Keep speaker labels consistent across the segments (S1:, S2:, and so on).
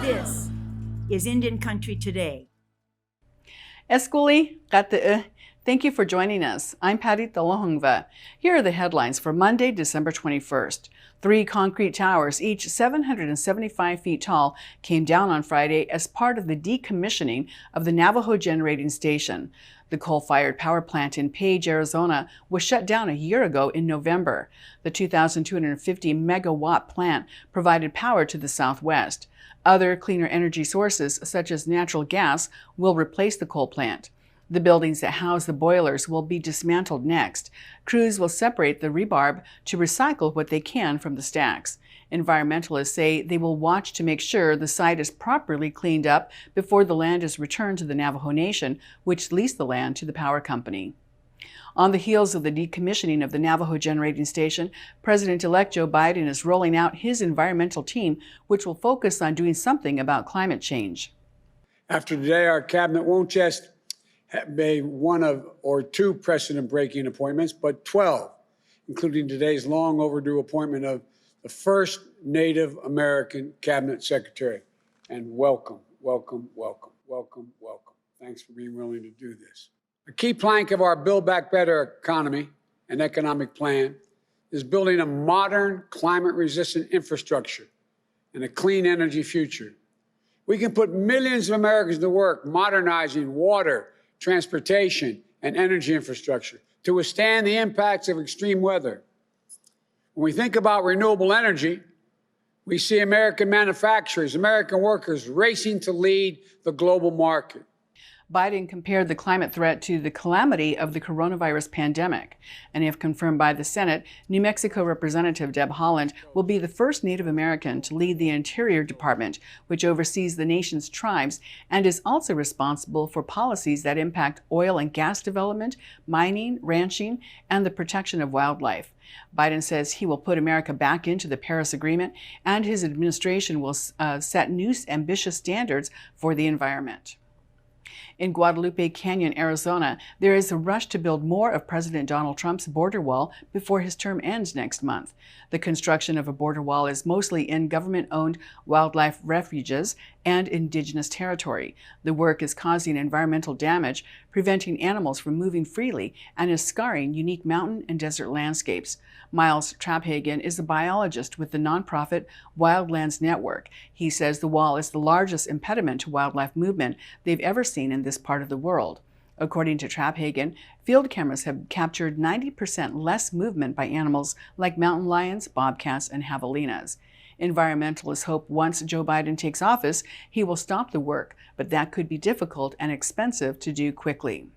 S1: This is Indian Country Today.
S2: Eskuli Kate, thank you for joining us. I'm Patty Thalahungva. Here are the headlines for Monday, December 21st. 3 concrete towers, each 775 feet tall, came down on Friday as part of the decommissioning of the Navajo generating station. The coal-fired power plant in Page, Arizona, was shut down a year ago in November. The 2,250 megawatt plant provided power to the Southwest. Other cleaner energy sources, such as natural gas, will replace the coal plant. The buildings that house the boilers will be dismantled next. Crews will separate the rebarb to recycle what they can from the stacks. Environmentalists say they will watch to make sure the site is properly cleaned up before the land is returned to the Navajo Nation, which leased the land to the power company. On the heels of the decommissioning of the Navajo generating station, President-elect Joe Biden is rolling out his environmental team, which will focus on doing something about climate change.
S3: After today, our cabinet won't just made one or two precedent-breaking appointments, but 12, including today's long overdue appointment of the first Native American cabinet secretary. And welcome, welcome, welcome, welcome, welcome. Thanks for being willing to do this. A key plank of our Build Back Better economy and economic plan is building a modern, climate-resistant infrastructure and a clean energy future. We can put millions of Americans to work modernizing water, transportation, and energy infrastructure to withstand the impacts of extreme weather. When we think about renewable energy, we see American manufacturers, American workers racing to lead the global market.
S2: Biden compared the climate threat to the calamity of the coronavirus pandemic. And if confirmed by the Senate, New Mexico Representative Deb Haaland will be the first Native American to lead the Interior Department, which oversees the nation's tribes and is also responsible for policies that impact oil and gas development, mining, ranching, and the protection of wildlife. Biden says he will put America back into the Paris Agreement, and his administration will set new ambitious standards for the environment. In Guadalupe Canyon, Arizona, there is a rush to build more of President Donald Trump's border wall before his term ends next month. The construction of a border wall is mostly in government-owned wildlife refuges and indigenous territory. The work is causing environmental damage, preventing animals from moving freely, and is scarring unique mountain and desert landscapes. Miles Traphagen is a biologist with the nonprofit Wildlands Network. He says the wall is the largest impediment to wildlife movement they've ever seen in this part of the world. According to Traphagen, field cameras have captured 90% less movement by animals like mountain lions, bobcats, and javelinas. Environmentalists hope once Joe Biden takes office, he will stop the work, but that could be difficult and expensive to do quickly.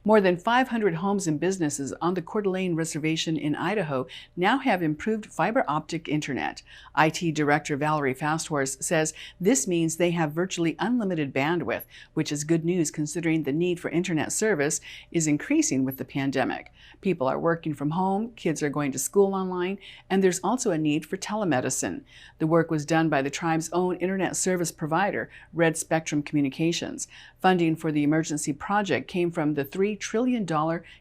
S2: More than 500 homes and businesses on the Coeur d'Alene Reservation in Idaho now have improved fiber optic internet. IT Director Valerie Fasthorse says this means they have virtually unlimited bandwidth, which is good news considering the need for internet service is increasing with the pandemic. People are working from home, kids are going to school online, and there's also a need for telemedicine. The work was done by the tribe's own internet service provider, Red Spectrum Communications. Funding for the emergency project came from the $3 trillion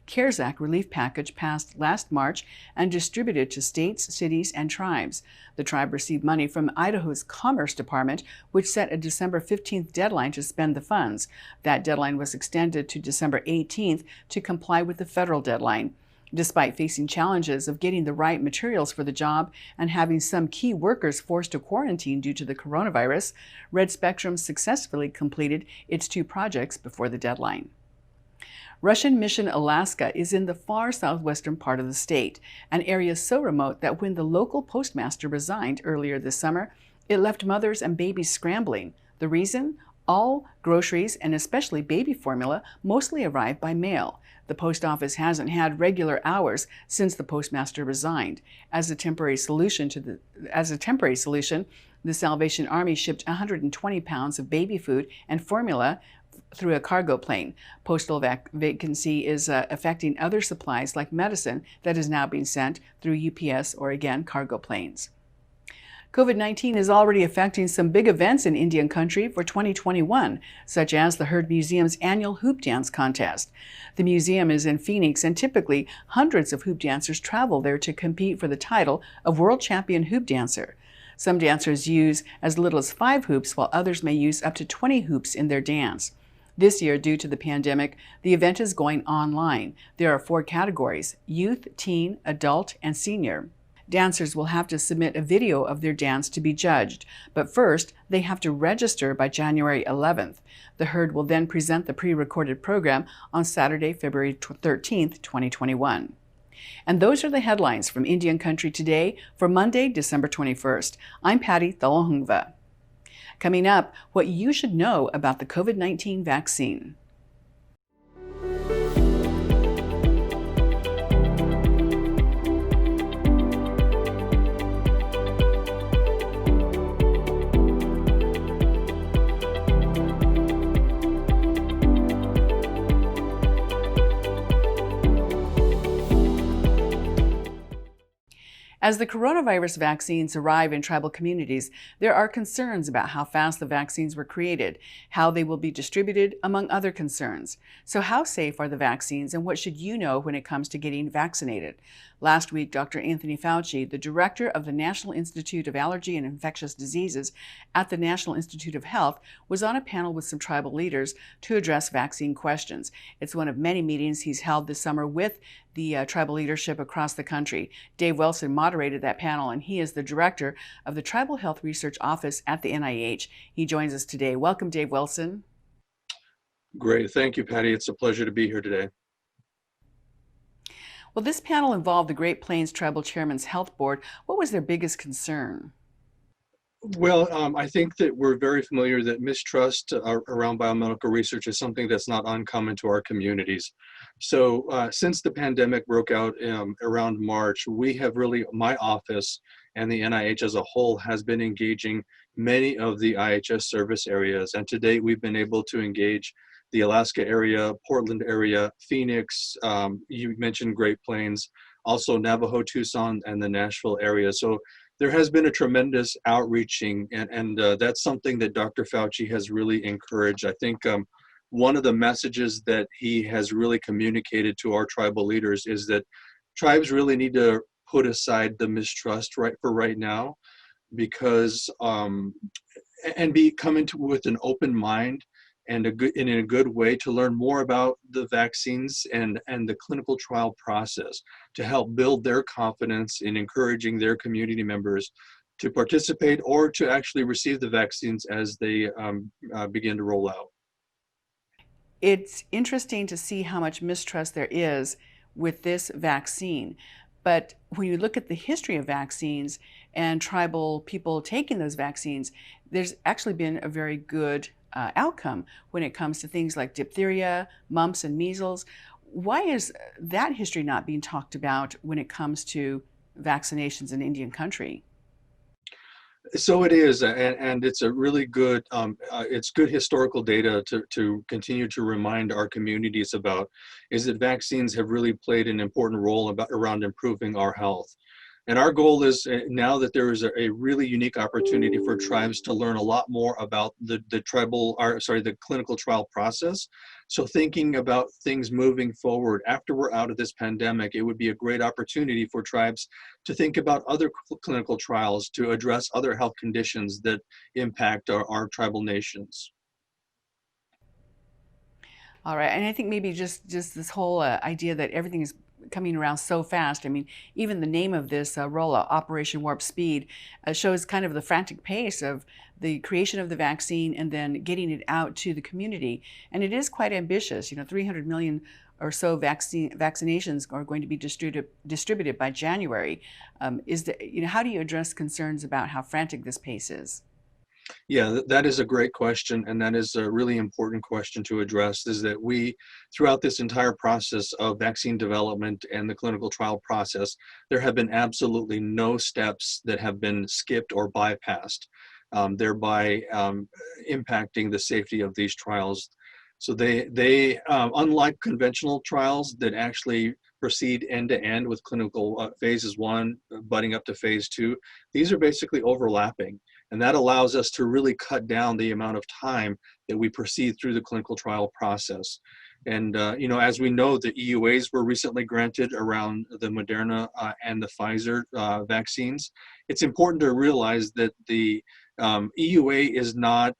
S2: CARES Act relief package passed last March and distributed to states, cities, and tribes. The tribe received money from Idaho's Commerce Department, which set a December 15th deadline to spend the funds. That deadline was extended to December 18th to comply with the federal deadline. Despite facing challenges of getting the right materials for the job and having some key workers forced to quarantine due to the coronavirus, Red Spectrum successfully completed its 2 projects before the deadline. Russian Mission, Alaska is in the far southwestern part of the state, an area so remote that when the local postmaster resigned earlier this summer, it left mothers and babies scrambling. The reason? All groceries, and especially baby formula, mostly arrive by mail. The post office hasn't had regular hours since the postmaster resigned. As a temporary solution, the Salvation Army shipped 120 pounds of baby food and formula through a cargo plane. Postal vacancy is affecting other supplies like medicine that is now being sent through UPS or, again, cargo planes. COVID-19 is already affecting some big events in Indian country for 2021, such as the Heard Museum's annual hoop dance contest. The museum is in Phoenix, and typically hundreds of hoop dancers travel there to compete for the title of World Champion Hoop Dancer. Some dancers use as little as 5 hoops, while others may use up to 20 hoops in their dance. This year, due to the pandemic, the event is going online. There are 4 categories: youth, teen, adult, and senior. Dancers will have to submit a video of their dance to be judged, but first they have to register by January 11th. The herd will then present the pre-recorded program on Saturday, February 13th, 2021. And those are the headlines from Indian Country Today for Monday, December 21st. I'm Patty Thalohungva. Coming up, what you should know about the COVID-19 vaccine. As the coronavirus vaccines arrive in tribal communities, there are concerns about how fast the vaccines were created, how they will be distributed, among other concerns. So how safe are the vaccines, and what should you know when it comes to getting vaccinated? Last week, Dr. Anthony Fauci, the director of the National Institute of Allergy and Infectious Diseases at the National Institute of Health, was on a panel with some tribal leaders to address vaccine questions. It's one of many meetings he's held this summer with the tribal leadership across the country. Dave Wilson moderated that panel, and he is the director of the Tribal Health Research Office at the NIH. He joins us today. Welcome, Dave Wilson.
S4: Great. Thank you, Patty. It's a pleasure to be here today.
S2: Well, this panel involved the Great Plains Tribal Chairman's Health Board. What was their biggest concern?
S4: Well, I think that we're very familiar that mistrust around biomedical research is something that's not uncommon to our communities. So since the pandemic broke out around March, we have really, my office and the NIH as a whole has been engaging many of the IHS service areas. And to date, we've been able to engage the Alaska area, Portland area, Phoenix, you mentioned Great Plains, also Navajo, Tucson, and the Nashville area. So there has been a tremendous outreaching, and that's something that Dr. Fauci has really encouraged. I think one of the messages that he has really communicated to our tribal leaders is that tribes really need to put aside the mistrust right now, because and come into with an open mind and in a good way to learn more about the vaccines and the clinical trial process to help build their confidence in encouraging their community members to participate or to actually receive the vaccines as they begin to roll out.
S2: It's interesting to see how much mistrust there is with this vaccine. But when you look at the history of vaccines and tribal people taking those vaccines, there's actually been a very good outcome when it comes to things like diphtheria, mumps, and measles. Why is that history not being talked about when it comes to vaccinations in Indian country?
S4: So it is, and it's a really good, it's good historical data to continue to remind our communities about, is that vaccines have really played an important role around improving our health. And our goal is now that there is a really unique opportunity for tribes to learn a lot more about the clinical trial process. So thinking about things moving forward after we're out of this pandemic, it would be a great opportunity for tribes to think about other clinical trials to address other health conditions that impact our tribal nations.
S2: All right, and I think maybe just this whole idea that everything is coming around so fast. I mean, even the name of this rollout, Operation Warp Speed, shows kind of the frantic pace of the creation of the vaccine and then getting it out to the community. And it is quite ambitious. 300 million or so vaccinations are going to be distributed by January. How do you address concerns about how frantic this pace is?
S4: Yeah, that is a great question, and that is a really important question to address, is that we, throughout this entire process of vaccine development and the clinical trial process, there have been absolutely no steps that have been skipped or bypassed, thereby impacting the safety of these trials. So they unlike conventional trials that actually proceed end to end with clinical phases 1 budding up to phase 2, these are basically overlapping. And that allows us to really cut down the amount of time that we proceed through the clinical trial process. And, as we know, the EUAs were recently granted around the Moderna and the Pfizer vaccines. It's important to realize that the EUA is not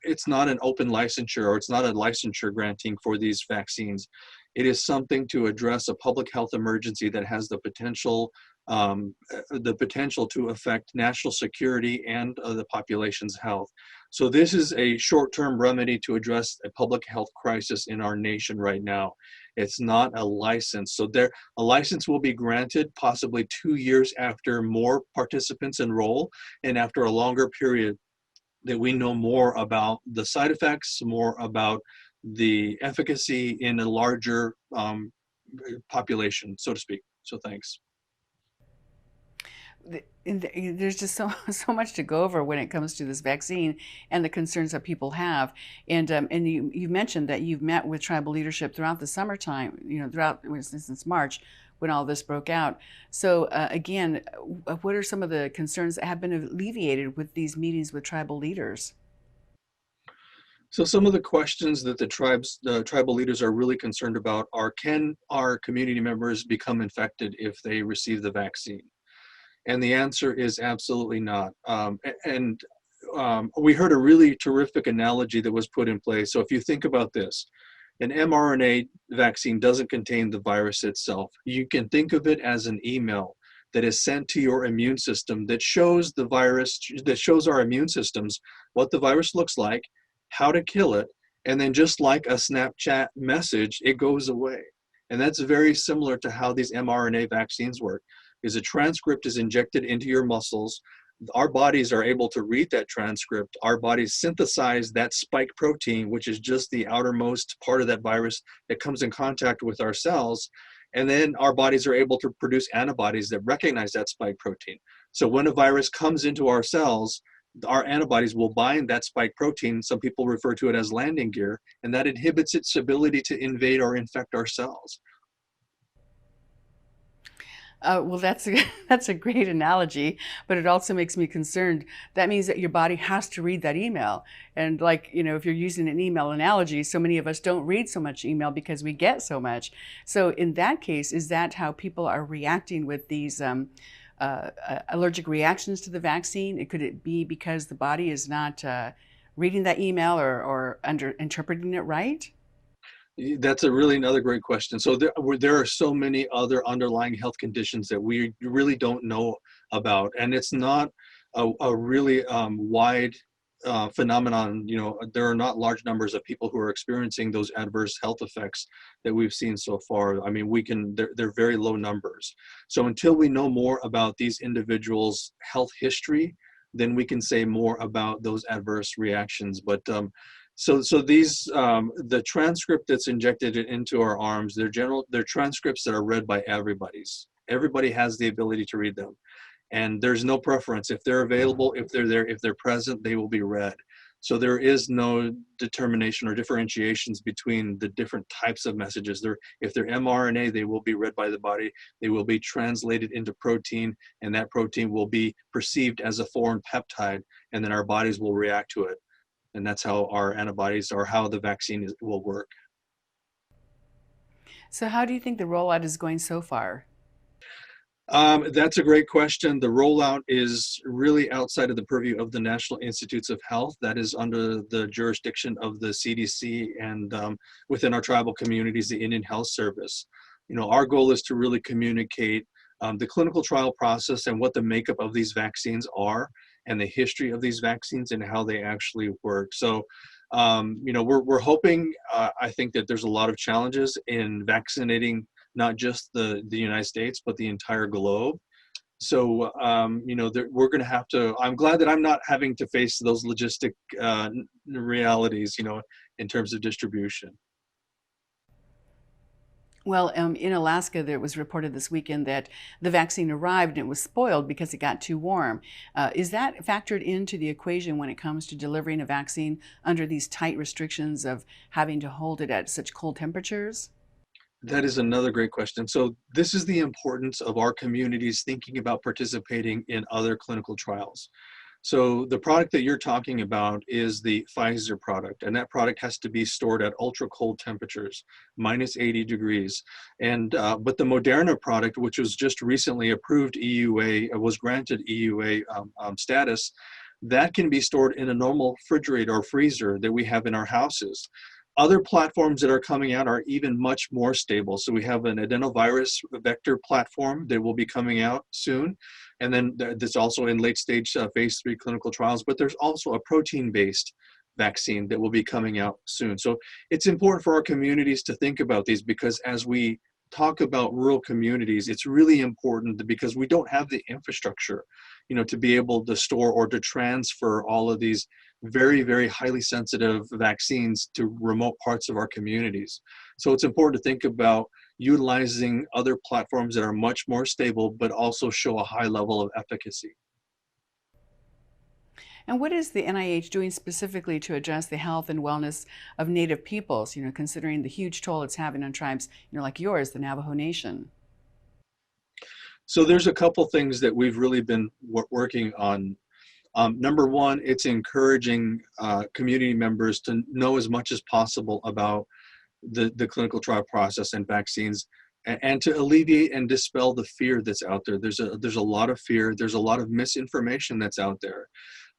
S4: it's not an open licensure, or it's not a licensure granting for these vaccines. It is something to address a public health emergency that has the potential to affect national security and the population's health. So this is a short-term remedy to address a public health crisis in our nation right now. It's not a license. So a license will be granted possibly 2 years after more participants enroll and after a longer period that we know more about the side effects, more about the efficacy in a larger population, so to speak. So thanks.
S2: There's just so much to go over when it comes to this vaccine and the concerns that people have. And you mentioned that you've met with tribal leadership throughout the summertime, since March, when all this broke out. So again, what are some of the concerns that have been alleviated with these meetings with tribal leaders?
S4: So some of the questions that the tribal leaders are really concerned about are, can our community members become infected if they receive the vaccine? And the answer is absolutely not. We heard a really terrific analogy that was put in place. So if you think about this, an mRNA vaccine doesn't contain the virus itself. You can think of it as an email that is sent to your immune system that shows our immune systems what the virus looks like, how to kill it, and then just like a Snapchat message, it goes away. And that's very similar to how these mRNA vaccines work. Is a transcript is injected into your muscles. Our bodies are able to read that transcript. Our bodies synthesize that spike protein, which is just the outermost part of that virus that comes in contact with our cells. And then our bodies are able to produce antibodies that recognize that spike protein. So when a virus comes into our cells, our antibodies will bind that spike protein. Some people refer to it as landing gear, and that inhibits its ability to invade or infect our cells.
S2: Well, that's a great analogy, but it also makes me concerned. That means that your body has to read that email. And if you're using an email analogy, so many of us don't read so much email because we get so much. So in that case, is that how people are reacting with these allergic reactions to the vaccine? Could it be because the body is not reading that email or interpreting it right?
S4: That's another great question. So there are so many other underlying health conditions that we really don't know about, and it's not a really wide phenomenon. There are not large numbers of people who are experiencing those adverse health effects that we've seen so far. I mean, they're very low numbers. So until we know more about these individuals' health history, then we can say more about those adverse reactions. But So these the transcript that's injected into our arms, they're transcripts that are read by everybody has the ability to read them, and there's no preference. If they're available, if they're there, if they're present, they will be read. So there is no determination or differentiations between the different types of messages. If they're mRNA, they will be read by the body. They will be translated into protein, and that protein will be perceived as a foreign peptide, and then our bodies will react to it. And that's how our antibodies, or how the vaccine will work.
S2: So how do you think the rollout is going so far?
S4: That's a great question. The rollout is really outside of the purview of the National Institutes of Health. That is under the jurisdiction of the CDC, and within our tribal communities, the Indian Health Service. Our goal is to really communicate the clinical trial process and what the makeup of these vaccines are, and the history of these vaccines and how they actually work. So, we're hoping, I think that there's a lot of challenges in vaccinating not just the United States, but the entire globe. So, we're going to have to, I'm glad that I'm not having to face those logistic realities, in terms of distribution.
S2: Well, in Alaska, there was reported this weekend that the vaccine arrived and it was spoiled because it got too warm. Is that factored into the equation when it comes to delivering a vaccine under these tight restrictions of having to hold it at such cold temperatures?
S4: That is another great question. So this is the importance of our communities thinking about participating in other clinical trials. So the product that you're talking about is the Pfizer product, and that product has to be stored at ultra cold temperatures, minus 80 degrees. And but the Moderna product, which was just recently approved EUA, was granted EUA status, that can be stored in a normal refrigerator or freezer that we have in our houses. Other platforms that are coming out are even much more stable. So we have an adenovirus vector platform that will be coming out soon. And then that's also in late stage phase 3 clinical trials, but there's also a protein-based vaccine that will be coming out soon. So it's important for our communities to think about these, because as we talk about rural communities, it's really important because we don't have the infrastructure, to be able to store or to transfer all of these very, very highly sensitive vaccines to remote parts of our communities. So it's important to think about utilizing other platforms that are much more stable, but also show a high level of efficacy.
S2: And what is the NIH doing specifically to address the health and wellness of Native peoples, considering the huge toll it's having on tribes, like yours, the Navajo Nation?
S4: So there's a couple things that we've really been working on. Number one, it's encouraging community members to know as much as possible about the clinical trial process and vaccines, and to alleviate and dispel the fear that's out there. There's a lot of fear. There's a lot of misinformation that's out there.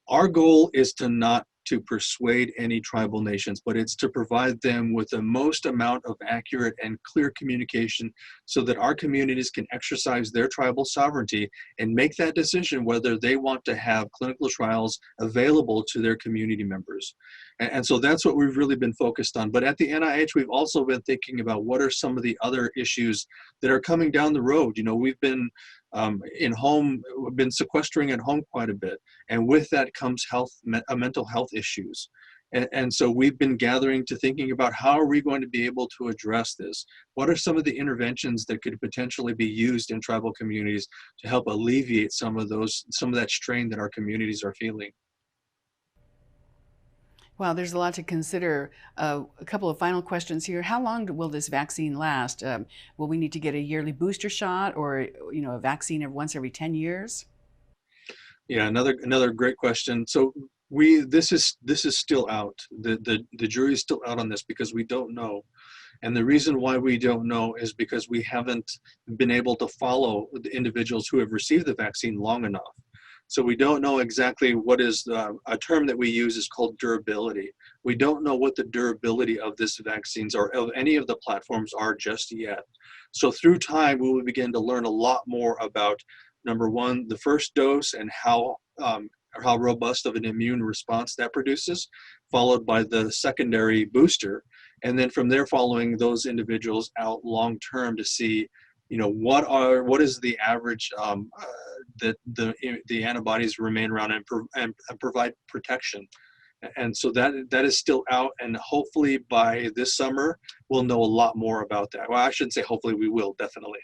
S4: Our goal is to not to persuade any tribal nations, but it's to provide them with the most amount of accurate and clear communication so that our communities can exercise their tribal sovereignty and make that decision whether they want to have clinical trials available to their community members. And so that's what we've really been focused on. But at the NIH, we've also been thinking about what are some of the other issues that are coming down the road. We've been we've been sequestering at home quite a bit. And with that comes mental health issues. And so we've been gathering to thinking about how are we going to be able to address this? What are some of the interventions that could potentially be used in tribal communities to help alleviate some of that strain that our communities are feeling?
S2: Wow, there's a lot to consider. A couple of final questions here. How long will this vaccine last? Will we need to get a yearly booster shot, or a vaccine once every 10 years?
S4: Yeah, another great question. So this is still out. The jury is still out on this because we don't know. And the reason why we don't know is because we haven't been able to follow the individuals who have received the vaccine long enough. So we don't know exactly what is a term that we use is called durability. We don't know what the durability of this vaccines or of any of the platforms are just yet. So through time, we will begin to learn a lot more about, number one, the first dose and how robust of an immune response that produces, followed by the secondary booster. And then from there, following those individuals out long term to see, what is the average that the antibodies remain around and provide protection. And so that is still out, and hopefully by this summer we'll know a lot more about that. Well, I shouldn't say hopefully, we will definitely.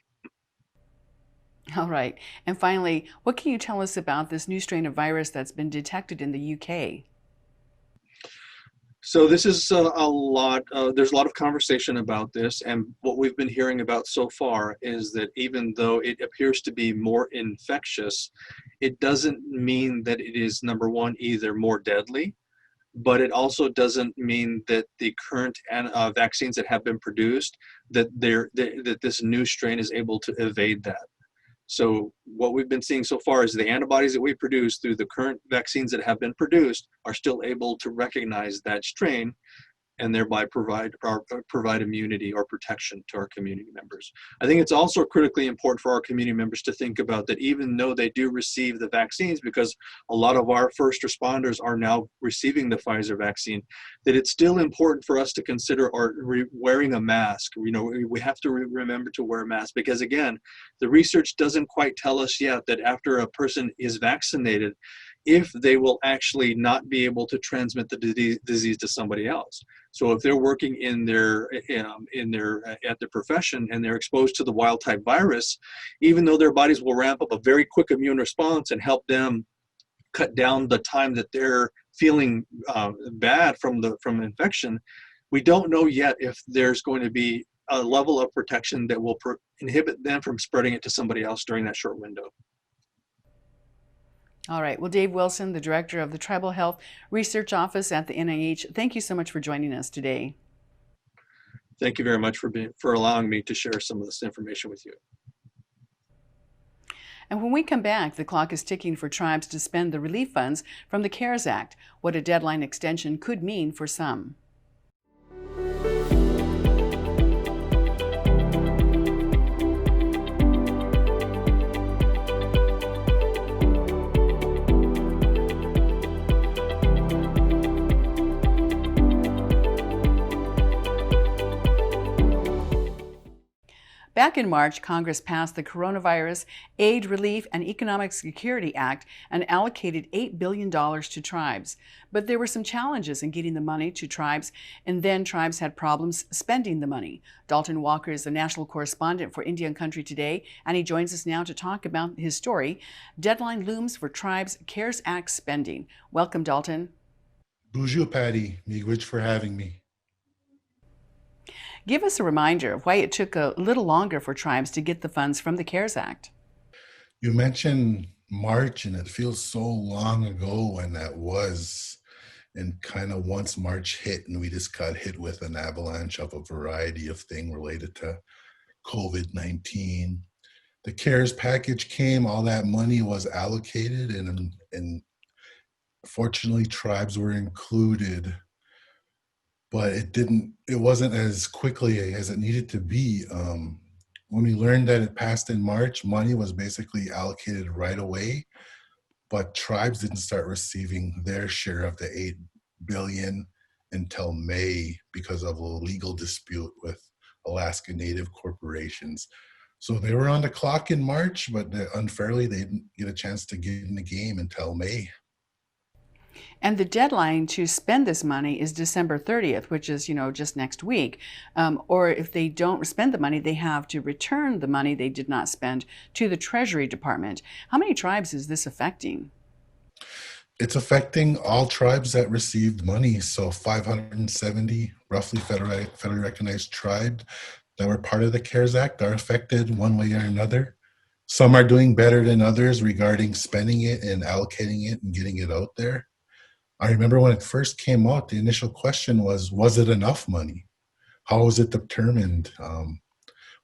S2: All right. And finally, what can you tell us about this new strain of virus that's been detected in the UK?
S4: So this is there's a lot of conversation about this, and what we've been hearing about so far is that even though it appears to be more infectious, it doesn't mean that it is, number one, either more deadly, but it also doesn't mean that the current vaccines that have been produced, that this new strain is able to evade that. So what we've been seeing so far is the antibodies that we produce through the current vaccines that have been produced are still able to recognize that strain and thereby provide immunity or protection to our community members. I think it's also critically important for our community members to think about that even though they do receive the vaccines, because a lot of our first responders are now receiving the Pfizer vaccine, that it's still important for us to consider wearing a mask. We have to remember to wear a mask because, again, the research doesn't quite tell us yet that after a person is vaccinated, if they will actually not be able to transmit the disease to somebody else. So if they're working at their profession and they're exposed to the wild type virus, even though their bodies will ramp up a very quick immune response and help them cut down the time that they're feeling bad from infection, we don't know yet if there's going to be a level of protection that will inhibit them from spreading it to somebody else during that short window.
S2: All right. Well, Dave Wilson, the director of the Tribal Health Research Office at the NIH, thank you so much for joining us today.
S4: Thank you very much for allowing me to share some of this information with you.
S2: And when we come back, the clock is ticking for tribes to spend the relief funds from the CARES Act, what a deadline extension could mean for some. Back in March, Congress passed the Coronavirus Aid, Relief, and Economic Security Act and allocated $8 billion to tribes. But there were some challenges in getting the money to tribes, and then tribes had problems spending the money. Dalton Walker is the national correspondent for Indian Country Today, and he joins us now to talk about his story, Deadline Looms for Tribes CARES Act Spending. Welcome, Dalton.
S5: Bonjour, Patty. Miigwech for having me.
S2: Give us a reminder of why it took a little longer for tribes to get the funds from the CARES Act.
S5: You mentioned March, and it feels so long ago when that was. And kind of once March hit, and we just got hit with an avalanche of a variety of things related to COVID-19. The CARES package came, all that money was allocated, and fortunately, tribes were included. But it wasn't as quickly as it needed to be. When we learned that it passed in March, money was basically allocated right away, but tribes didn't start receiving their share of the $8 billion until May because of a legal dispute with Alaska Native corporations. So they were on the clock in March, but unfairly, they didn't get a chance to get in the game until May.
S2: And the deadline to spend this money is December 30th, which is, just next week. Or if they don't spend the money, they have to return the money they did not spend to the Treasury Department. How many tribes is this affecting?
S5: It's affecting all tribes that received money. So 570 roughly federally recognized tribes that were part of the CARES Act are affected one way or another. Some are doing better than others regarding spending it and allocating it and getting it out there. I remember when it first came out, the initial question was it enough money? How was it determined?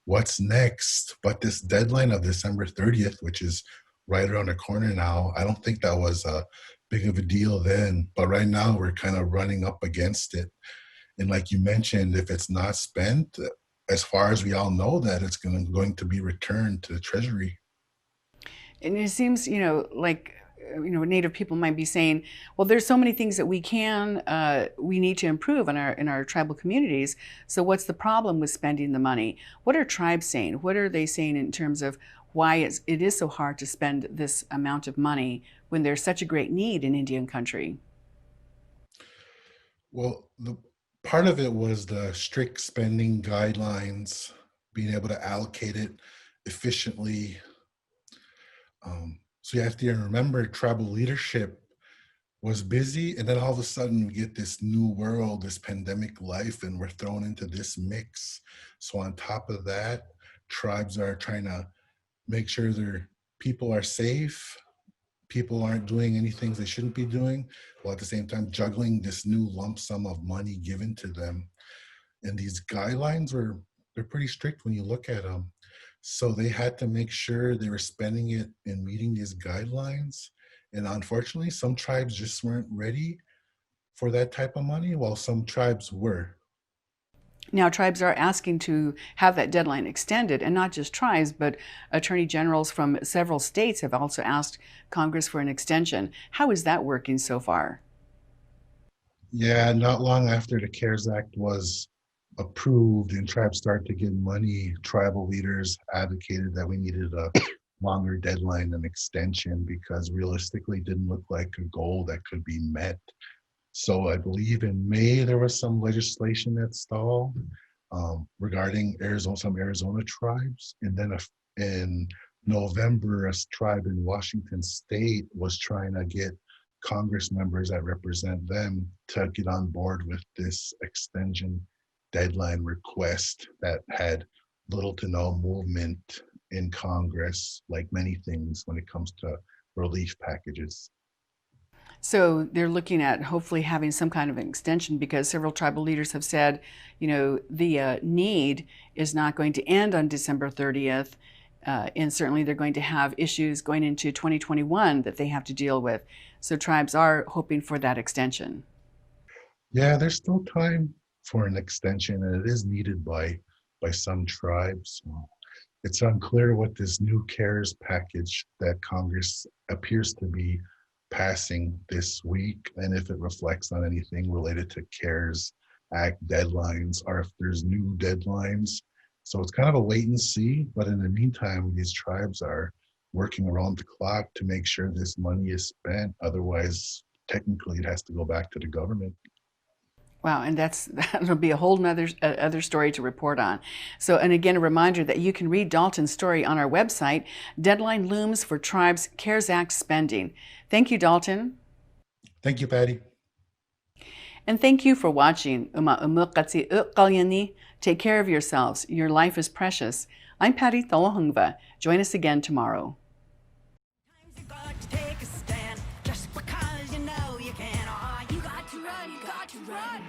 S5: What's next? But this deadline of December 30th, which is right around the corner now, I don't think that was a big of a deal then. But right now, we're kind of running up against it. And like you mentioned, if it's not spent, as far as we all know, that it's going to be returned to the Treasury.
S2: And it seems, like Native people might be saying, well, there's so many things that we need to improve in our tribal communities. So what's the problem with spending the money? What are tribes saying? What are they saying in terms of why it is so hard to spend this amount of money when there's such a great need in Indian country?
S5: Well, the part of it was the strict spending guidelines, being able to allocate it efficiently. So you have to remember, tribal leadership was busy, and then all of a sudden we get this new world, this pandemic life, and we're thrown into this mix. So on top of that, tribes are trying to make sure their people are safe, people aren't doing anything they shouldn't be doing, while at the same time juggling this new lump sum of money given to them. And these guidelines they're pretty strict when you look at them. So they had to make sure they were spending it and meeting these guidelines. And unfortunately, some tribes just weren't ready for that type of money, while some tribes were.
S2: Now, tribes are asking to have that deadline extended, and not just tribes, but attorney generals from several states have also asked Congress for an extension. How is that working so far?
S5: Yeah, not long after the CARES Act was approved and tribes started to get money, tribal leaders advocated that we needed a longer deadline and extension because realistically it didn't look like a goal that could be met. So I believe in May there was some legislation that stalled regarding some Arizona tribes. And then in November, a tribe in Washington State was trying to get Congress members that represent them to get on board with this extension deadline request that had little to no movement in Congress, like many things when it comes to relief packages.
S2: So they're looking at hopefully having some kind of an extension, because several tribal leaders have said, the need is not going to end on December 30th. And certainly they're going to have issues going into 2021 that they have to deal with. So tribes are hoping for that extension.
S5: Yeah, there's still time for an extension, and it is needed by some tribes. It's unclear what this new CARES package that Congress appears to be passing this week, and if it reflects on anything related to CARES Act deadlines, or if there's new deadlines. So it's kind of a wait and see, but in the meantime, these tribes are working around the clock to make sure this money is spent. Otherwise, technically, it has to go back to the government.
S2: Wow, and that'll be a whole nother other story to report on. So, and again, a reminder that you can read Dalton's story on our website, Deadline Looms for Tribes CARES Act Spending. Thank you, Dalton.
S5: Thank you, Patty.
S2: And thank you for watching. Take care of yourselves. Your life is precious. I'm Patty Thalahungva. Join us again tomorrow.
S6: You got to take a stand just because you know you can. Oh, you got to run, you got to run.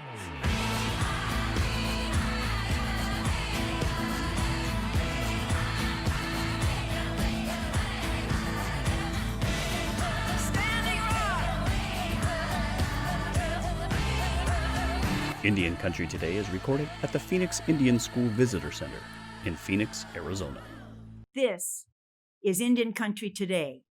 S6: Standing rock.
S7: Indian Country Today is recorded at the Phoenix Indian School Visitor Center in Phoenix, Arizona.
S1: This is Indian Country Today.